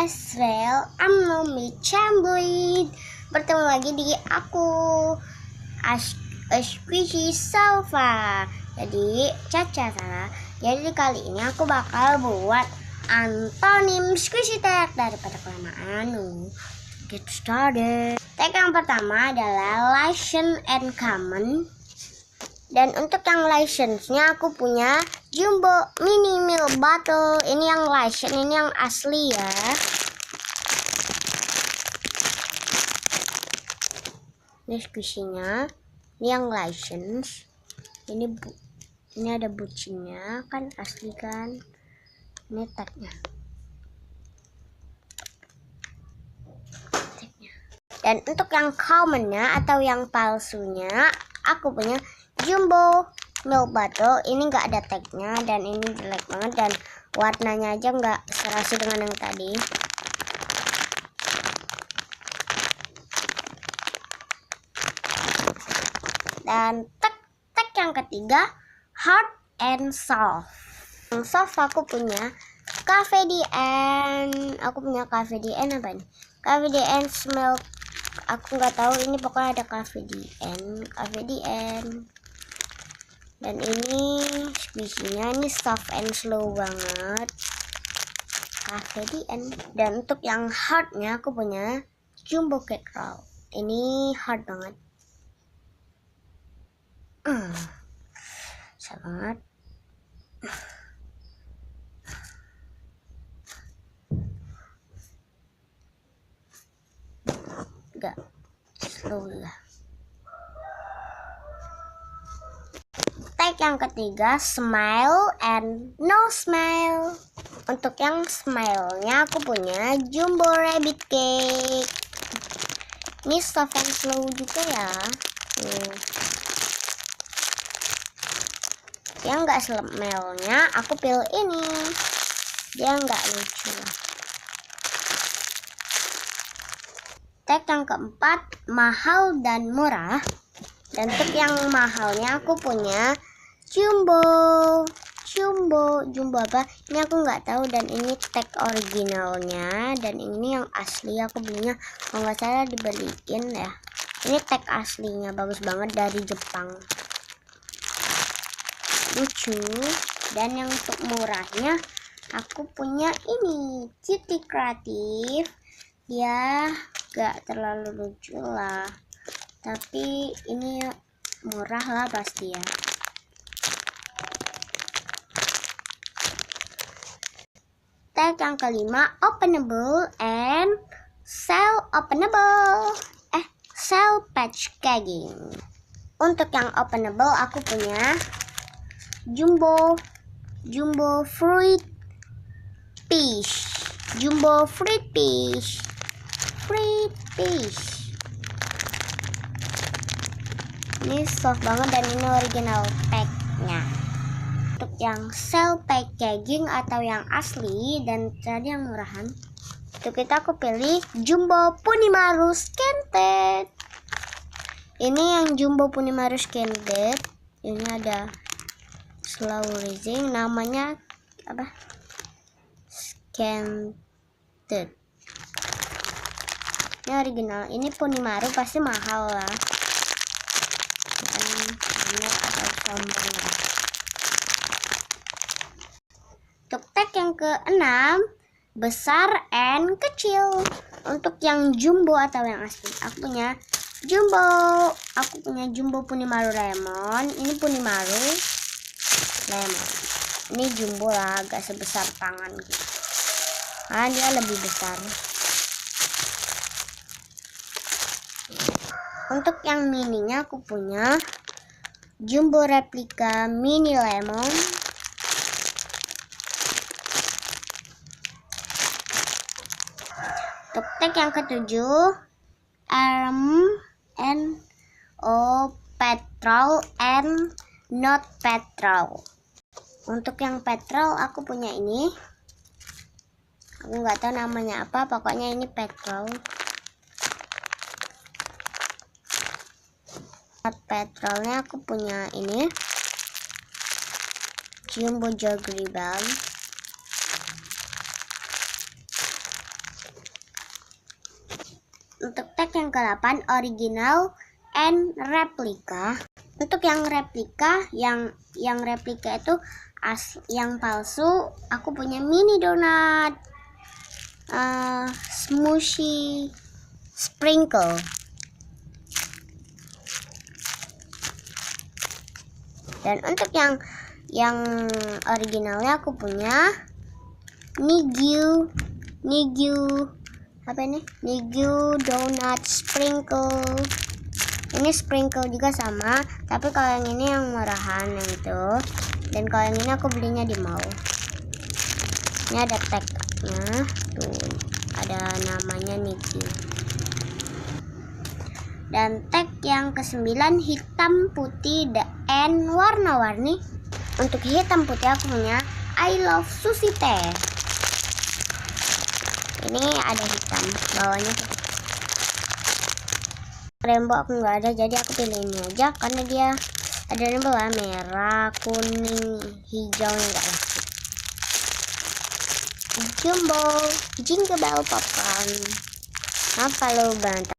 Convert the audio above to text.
Israel, I'm Nomi Chambuid. Bertemu lagi di aku Squishy Sofa. Jadi Caca salah. Jadi kali ini aku bakal buat antonim squishy tag daripada kelamaan. Get started. Tag yang pertama adalah license and common. Dan untuk yang license-nya aku punya Jumbo Mini Milk Bottle. Ini yang license, ini yang asli ya. Ini squishy-nya. Ini yang license. Ini ada bucinya, kan asli kan. Ini tagnya. Dan untuk yang common-nya atau yang palsunya, aku punya Jumbo Milk Bottle. Ini nggak ada tagnya dan ini jelek banget dan warnanya aja nggak serasi dengan yang tadi. Dan tag yang ketiga hard and soft. Yang soft aku punya Cafe DN. Aku punya Cafe DN apa ini? Cafe DN smell. Aku nggak tahu ini, pokoknya ada Cafe DN. Dan ini squishy-nya ini soft and slow banget. Cafe DN. Dan untuk yang hard-nya aku punya Jumbo Cake Roll. Ini hard banget. Susah banget. Enggak, slow lah. Tag yang ketiga smile and no smile. Untuk yang smile-nya aku punya Jumbo Rabbit Cake. Ini soft and slow juga ya. Yang enggak smile-nya aku pilih ini. Dia enggak lucu lah. Tag yang keempat mahal dan murah. Dan untuk yang mahalnya aku punya Jumbo apa? Ini aku nggak tahu dan ini tag originalnya dan ini yang asli aku belinya kalau nggak salah dibeliin ya. Ini tag aslinya bagus banget dari Jepang. Lucu. Dan yang untuk murahnya aku punya ini Cutie Kreatif. Ya gak terlalu lucu lah, tapi ini murah lah pasti ya. Tag yang kelima openable and cell packaging. Untuk yang openable aku punya Jumbo fruit fish. Ini soft banget dan ini original packnya. Untuk yang cell packaging atau yang asli dan tadi yang murahan, untuk kita aku pilih Jumbo Punimaru Scented. Ini yang Jumbo Punimaru Scented. Ini ada slow rising, namanya apa? Scented. Ini original. Ini Punimaru pasti mahal lah. Untuk tag yang keenam besar and kecil. Untuk yang jumbo atau yang asli aku punya Jumbo Punimaru Lemon. Ini Punimaru Lemon. Ini jumbo lah, agak sebesar tangan gitu. Nah, dia lebih besar. Untuk yang mininya aku punya Jumbo Replika Mini Lemon. Untuk tag yang ketujuh RMNO petrol and not petrol. Untuk yang petrol aku punya ini. Aku nggak tahu namanya apa, pokoknya ini petrol. Petrolnya aku punya ini Jumbo Jaggery Bag. untuk tag yang ke-8, original and replika. Untuk yang replika, yang replika itu yang palsu, aku punya mini donat smushy sprinkle. Dan untuk yang originalnya aku punya Nigu apa ini? Nigu donut sprinkle. Ini sprinkle juga sama, tapi kalau yang ini yang murahan yang itu. Dan kalau yang ini aku belinya di mall. Ini ada tagnya, tuh ada namanya Nigu. Dan tag yang ke-9 hitam putih and warna-warni. Untuk hitam putih aku punya I love sushi teh. Ini ada hitam bawahnya. Rainbow aku nggak ada, jadi aku pilih ini aja karena dia ada rainbow lah, merah, kuning, hijau enggak lah. Jumbo, jingle bell popcorn. Apa lo bantah?